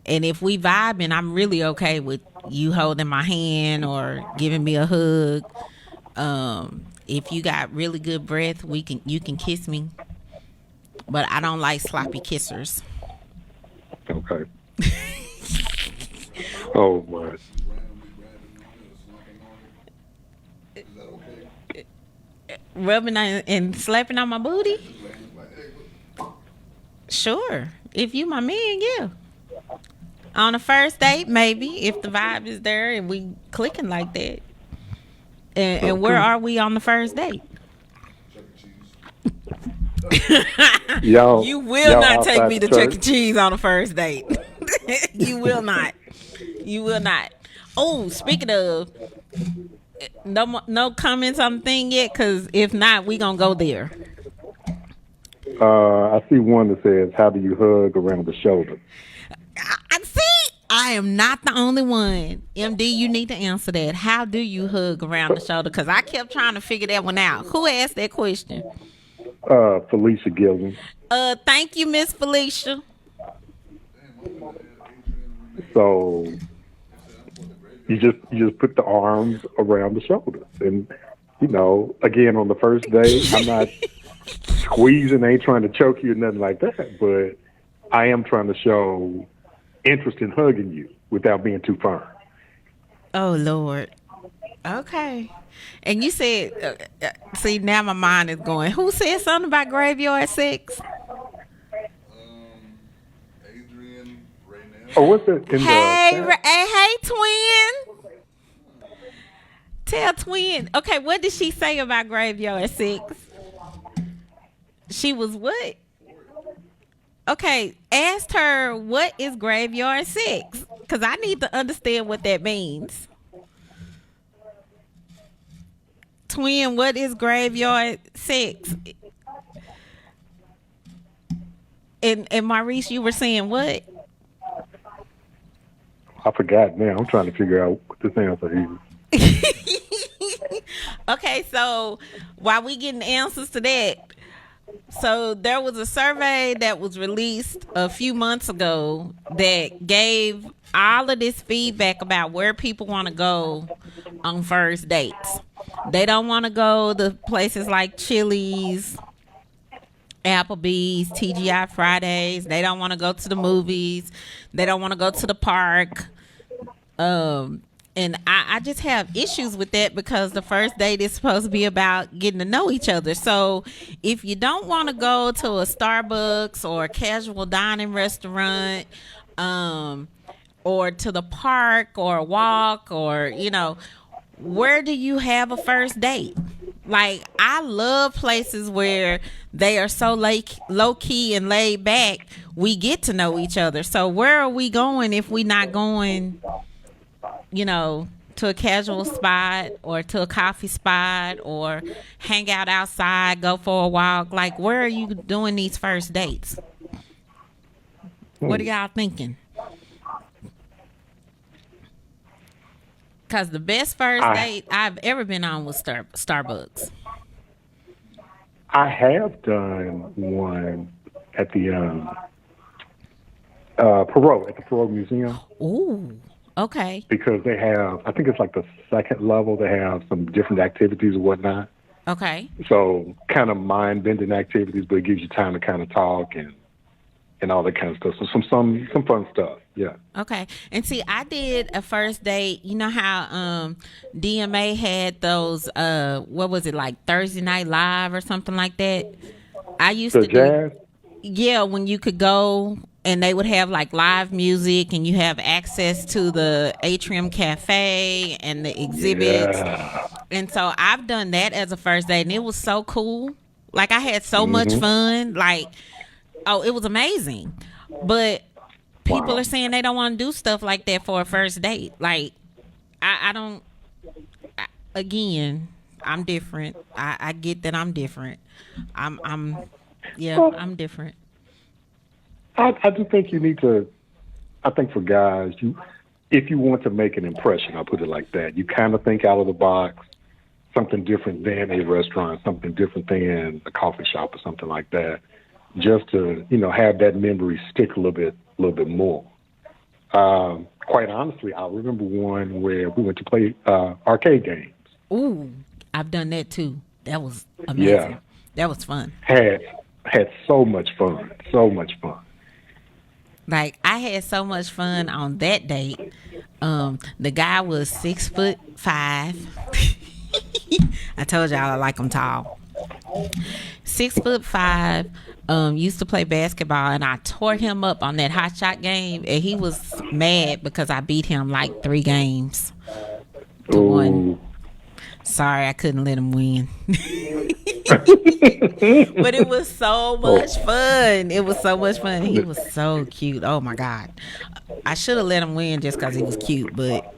And if we vibing, I'm really okay with you holding my hand or giving me a hug. If you got really good breath, you can kiss me. But I don't like sloppy kissers. Okay. Oh my. Rubbing and slapping on my booty? Sure. If you my man, yeah. On a first date, maybe, if the vibe is there and we clicking like that. And where are we on the first date? You will not take me to Chuck E. Cheese on the first date. You will not. You will not. Oh, speaking of, no comments on the thing yet, because if not, we gonna go there. I see one that says, "How do you hug around the shoulder?" I see. I am not the only one. MD, you need to answer that. How do you hug around the shoulder? Because I kept trying to figure that one out. Who asked that question? Felicia Gilman. Thank you, Miss Felicia. So you just put the arms around the shoulders, and again on the first day, I'm not squeezing, ain't trying to choke you or nothing like that, but I am trying to show interest in hugging you without being too firm. Oh Lord. Okay. And you said, see, now my mind is going. Who said something about graveyard sex? Adrian Raynell. Oh, what's that? Hey, twin. Tell twin. Okay, what did she say about graveyard sex? She was what? Okay, asked her what is graveyard sex, because I need to understand what that means. Twin, what is graveyard sex? And Maurice, you were saying what? I forgot now. I'm trying to figure out what this answer is. Okay, so while we getting answers to that, so there was a survey that was released a few months ago that gave all of this feedback about where people want to go on first dates. They don't want to go to places like Chili's, Applebee's, TGI Fridays. They don't want to go to the movies. They don't want to go to the park. And I just have issues with that because the first date is supposed to be about getting to know each other. So if you don't want to go to a Starbucks or a casual dining restaurant, or to the park or a walk, or where do you have a first date? Like, I love places where they are so low key and laid back. We get to know each other. So where are we going if we not going, to a casual spot or to a coffee spot or hang out outside, go for a walk? Like, where are you doing these first dates? What are y'all thinking? Because the best first date I've ever been on was Starbucks. I have done one at the at the Perot Museum. Ooh, okay. Because they have, I think it's like the second level, they have some different activities and whatnot. Okay. So kind of mind-bending activities, but it gives you time to kind of talk and all that kind of stuff. So some fun stuff. Yeah. Okay. And see, I did a first date. You know how DMA had those what was it, like Thursday Night Live or something like that? I used to jazz? Yeah, when you could go and they would have like live music and you have access to the Atrium Cafe and the exhibits. Yeah. And so I've done that as a first date and it was so cool. Like, I had so much fun. Like, oh, it was amazing. But people are saying they don't want to do stuff like that for a first date. Like, I don't. Again, I'm different. I get that I'm different. I'm different. I do think you need to. I think for guys, if you want to make an impression, I'll put it like that. You kind of think out of the box, something different than a restaurant, something different than a coffee shop or something like that, just to have that memory stick a little bit more. Quite honestly, I remember one where we went to play arcade games. Ooh, I've done that too. That was amazing. Yeah. That was fun. Had so much fun. So much fun. Like, I had so much fun on that date. The guy was 6'5". I told y'all I like him tall. 6'5". Used to play basketball, and I tore him up on that hot shot game, and he was mad because I beat him like 3 games to 1. Sorry, I couldn't let him win. But it was so much fun. It was so much fun. He was so cute. Oh my God. I should have let him win just because he was cute, but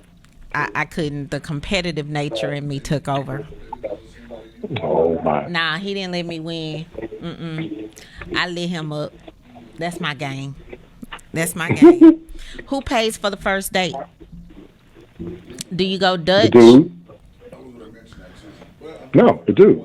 I couldn't. The competitive nature in me took over. Oh my. Nah, he didn't let me win. I lit him up. That's my game. That's my game. Who pays for the first date? Do you go Dutch? The dude? No, the dude.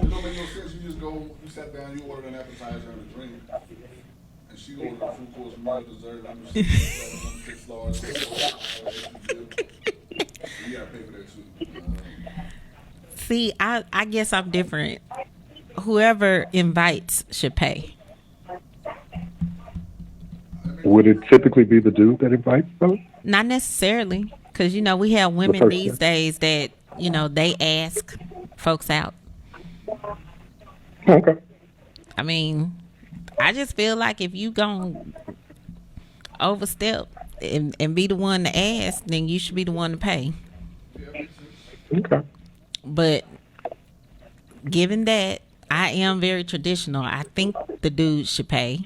It don't make no sense. You just go, you sat down, you ordered an appetizer and a drink, and she ordered a full course meal, dessert, $6. You gotta pay for that too. See, I guess I'm different. Whoever invites should pay. Would it typically be the dude that invites them? Not necessarily, because we have women these days that they ask folks out. Okay. I mean, I just feel like if you gon' overstep and be the one to ask, then you should be the one to pay. Okay. But given that I am very traditional, I think the dude should pay.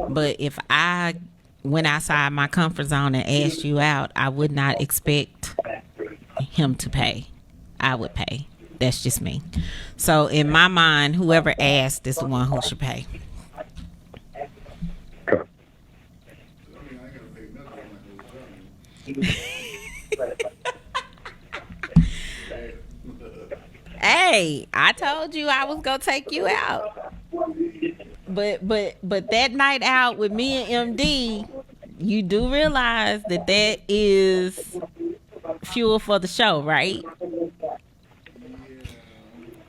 But if I went outside my comfort zone and asked you out, I would not expect him to pay. I would pay. That's just me. So in my mind, whoever asked is the one who should pay. Okay. Hey, I told you I was gonna take you out. But that night out with me and MD, you do realize that is fuel for the show, right?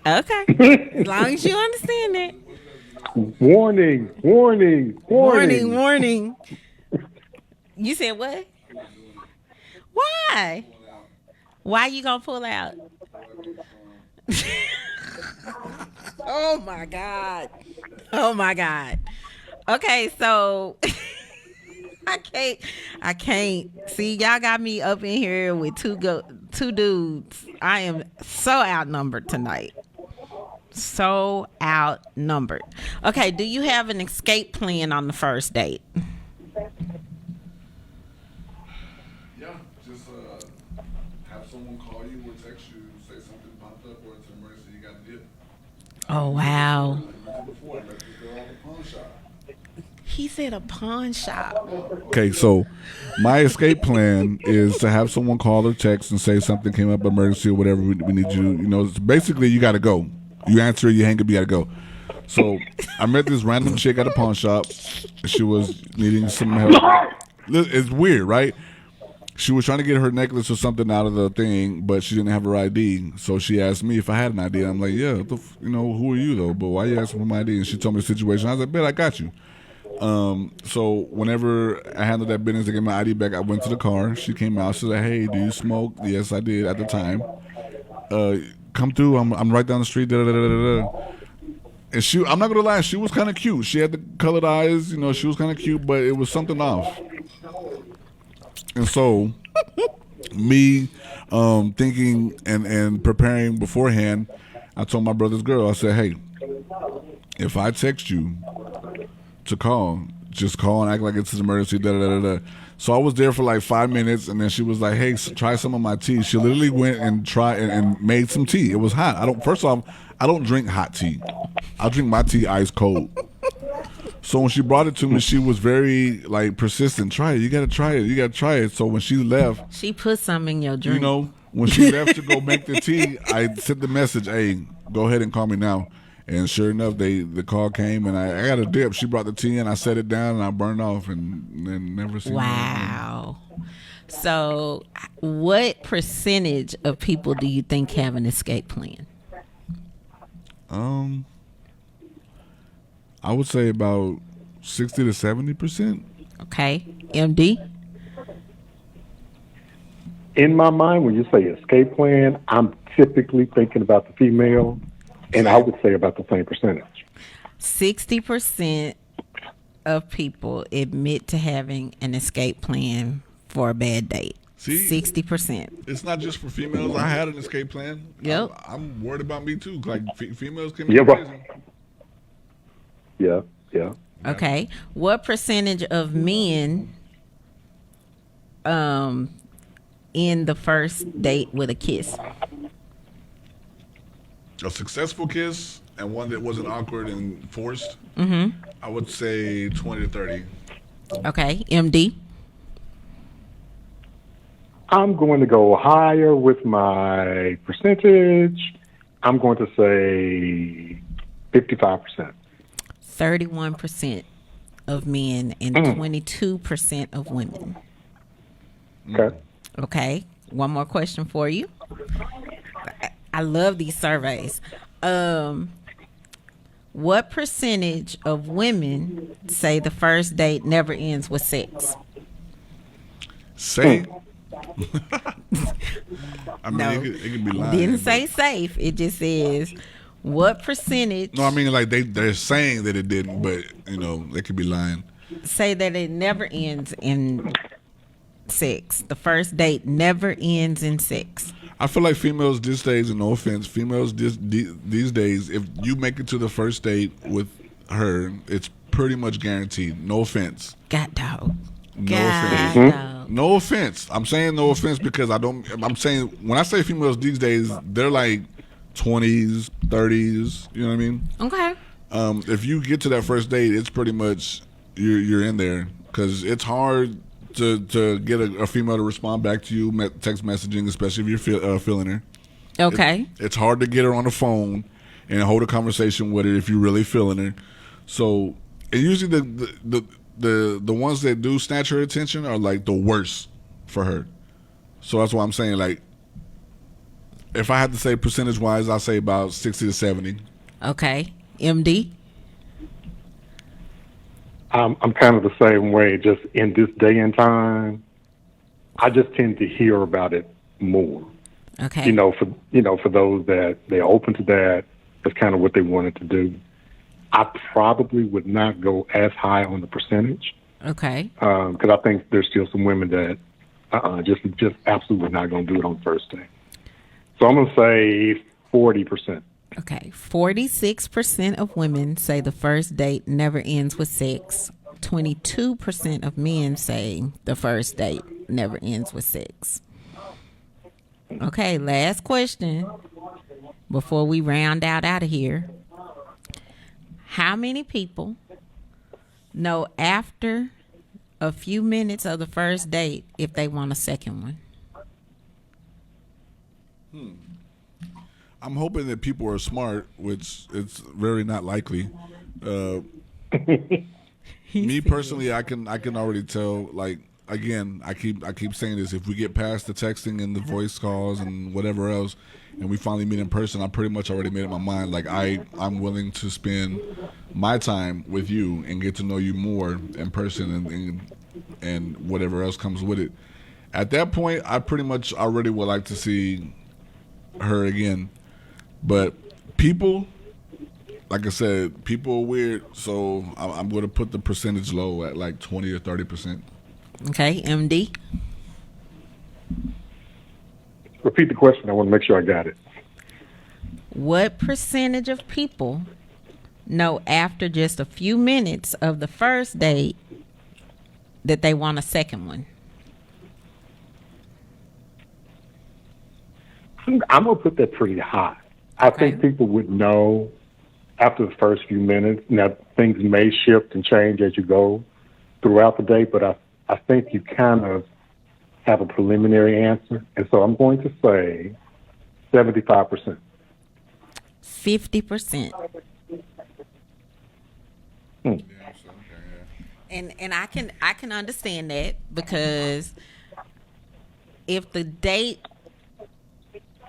Okay. As long as you understand that. Warning, warning, Warning, warning. warning. You said what? Why? Why you gonna pull out? Oh my God. Oh my God. Okay, so I can't see y'all got me up in here with two dudes. I am so outnumbered tonight. So outnumbered. Okay, do you have an escape plan on the first date? Yeah, just have someone call you or text you, say something popped up or it's an emergency, you got to dip. Oh wow. Like we did before, like this girl at the pawn shop. He said a pawn shop. Okay, so my escape plan is to have someone call or text and say something came up, emergency or whatever we need you. You know, it's basically you got to go. You answer, you hang up, you got to go. So I met this random chick at a pawn shop. She was needing some help. It's weird, right? She was trying to get her necklace or something out of the thing, but she didn't have her ID. So she asked me if I had an ID. I'm like, yeah, who are you though? But why you asking for my ID? And she told me the situation. I was like, bet I got you. So whenever I handled that business to get my ID back, I went to the car. She came out. She said, "Hey, do you smoke?" Yes, I did at the time. Come through. I'm right down the street. Da, da, da, da, da. And I'm not gonna lie, she was kind of cute. She had the colored eyes. You know, she was kind of cute, but it was something off. And so, me thinking and preparing beforehand, I told my brother's girl. I said, "Hey, if I text you to call, just call and act like it's an emergency." Da, da, da, da. So I was there for like 5 minutes, and then she was like, "Hey, try some of my tea." She literally went and tried and made some tea. It was hot. First off, I don't drink hot tea. I drink my tea ice cold. So when she brought it to me, she was very like persistent. Try it. You got to try it. You got to try it. So when she left, She put some in your drink. you know, when she left to go make the tea, I sent the message, "Hey, go ahead and call me now." And sure enough, the call came, and I got a dip. She brought the tea in, I set it down, and I burned off, and then never seen her again. Wow. So, what percentage of people do you think have an escape plan? I would say about 60 to 70%. Okay, MD. In my mind, when you say escape plan, I'm typically thinking about the female, and I would say about the same percentage. 60% of people admit to having an escape plan for a bad date. See? 60%. It's not just for females. I had an escape plan. Yep. I'm worried about me too. Like females can be Yeah, crazy. Yeah, yeah. Okay. What percentage of men end the first date with a kiss? A successful kiss and one that wasn't awkward and forced. Mm-hmm. I would say 20 to 30. Okay. MD. I'm going to go higher with my percentage. I'm going to say 55%. 31% of men and 22% of women. Okay. Okay. One more question for you. I love these surveys. What percentage of women say the first date never ends with sex? Say. I mean, No. it could be lying. Didn't but- say safe. It just says what percentage No, I mean like they're saying that it didn't, but you know they could be lying. say that it never ends in sex. The first date never ends in sex. I feel like females these days, and no offense, females these days, if you make it to the first date with her, it's pretty much guaranteed. No offense. God dog. No God offense. dog. No offense. I'm saying no offense because I'm saying when I say females these days, they're like 20s, 30s. You know what I mean? Okay. If you get to that first date, it's pretty much you're in there because it's hard to get a female to respond back to you, text messaging, especially if you're feeling her. Okay. It's hard to get her on the phone and hold a conversation with her if you're really feeling her. So, and usually the ones that do snatch her attention are like the worst for her. So that's why I'm saying like If I had to say percentage wise, I'll say about 60 to 70. Okay. MD? I'm kind of the same way. Just in this day and time, I just tend to hear about it more. Okay. For those that they're open to that, that's kind of what they wanted to do. I probably would not go as high on the percentage. Okay. Because I think there's still some women that just absolutely not going to do it on the first day. So I'm going to say 40%. Okay. 46% of women say the first date never ends with sex. 22% of men say the first date never ends with sex. Okay, last question before we round out of here. How many people know after a few minutes of the first date if they want a second one? I'm hoping that people are smart, which it's very not likely. Me personally, I can already tell. Like, again, I keep saying this. If we get past the texting and the voice calls and whatever else, and we finally meet in person, I pretty much already made up my mind. Like, I'm willing to spend my time with you and get to know you more in person and whatever else comes with it. At that point, I pretty much already would like to see her again. But people, like I said, people are weird, so I'm going to put the percentage low at like 20 or 30%. Okay, MD? Repeat the question. I want to make sure I got it. What percentage of people know after just a few minutes of the first date that they want a second one? I'm going to put that pretty high. I think people would know after the first few minutes. Now, things may shift and change as you go throughout the day, but I think you kind of have a preliminary answer. And so I'm going to say 75%. 50%. And I can understand that, because if the date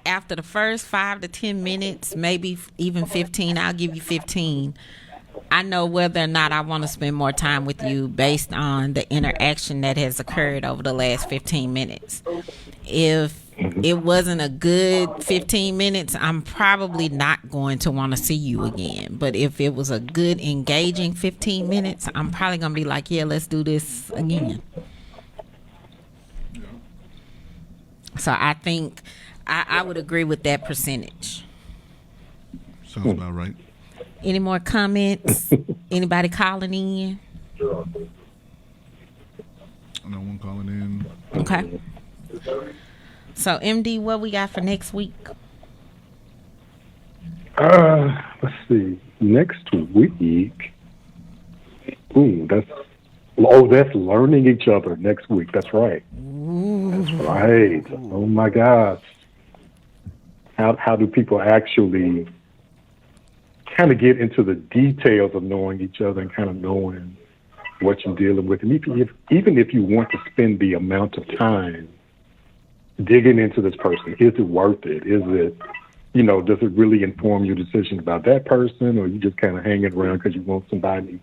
after the first 5 to 10 minutes, maybe even 15, I'll give you 15. I know whether or not I want to spend more time with you based on the interaction that has occurred over the last 15 minutes. If it wasn't a good 15 minutes, I'm probably not going to want to see you again. But if it was a good, engaging 15 minutes, I'm probably going to be like, yeah, let's do this again. So I think I would agree with that percentage. Sounds about right. Any more comments? Anybody calling in? No one calling in. Okay. So, MD, what we got for next week? Let's see. Next week. That's learning each other next week. That's right. That's right. Oh my gosh. How do people actually kind of get into the details of knowing each other and kind of knowing what you're dealing with? And even if you want to spend the amount of time digging into this person, is it worth it? Is it, does it really inform your decision about that person, or you just kind of hanging around because you want somebody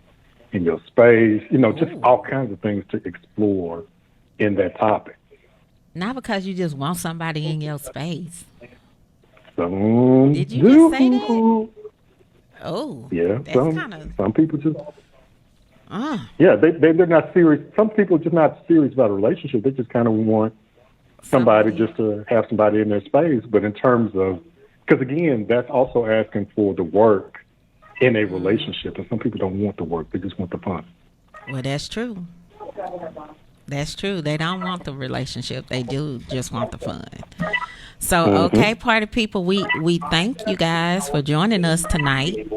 in your space? Just all kinds of things to explore in that topic. Not because you just want somebody in your space. Did you just say that? Oh, yeah. That's some people just. Yeah, they're not serious. Some people are just not serious about a relationship. They just kind of want somebody just to have somebody in their space. But in terms of, because again, that's also asking for the work in a relationship, and some people don't want the work; they just want the fun. Well, that's true. That's true. They don't want the relationship. They do just want the fun. So, okay, party people, we thank you guys for joining us tonight.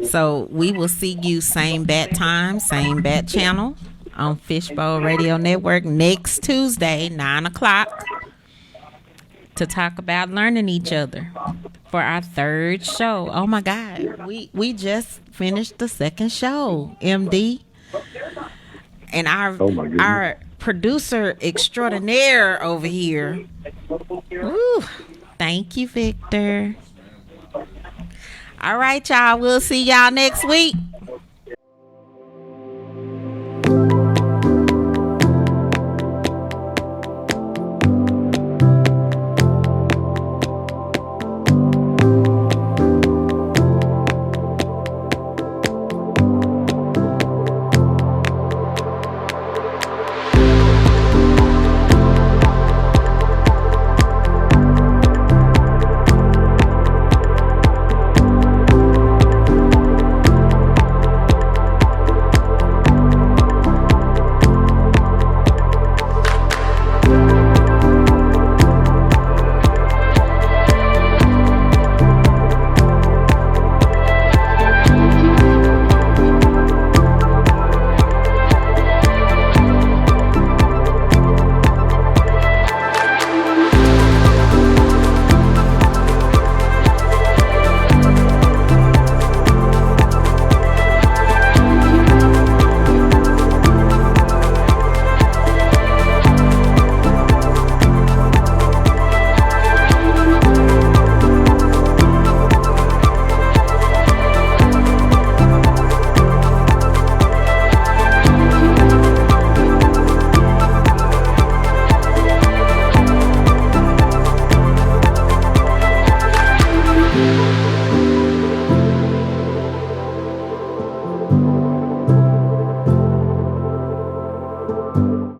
So we will see you same bat time, same bat channel on Fishbowl Radio Network next Tuesday, 9:00, to talk about learning each other for our third show. Oh my God, we just finished the second show, MD, and our producer extraordinaire over here. Ooh, Thank you, Victor. All right, y'all. We'll see y'all next week.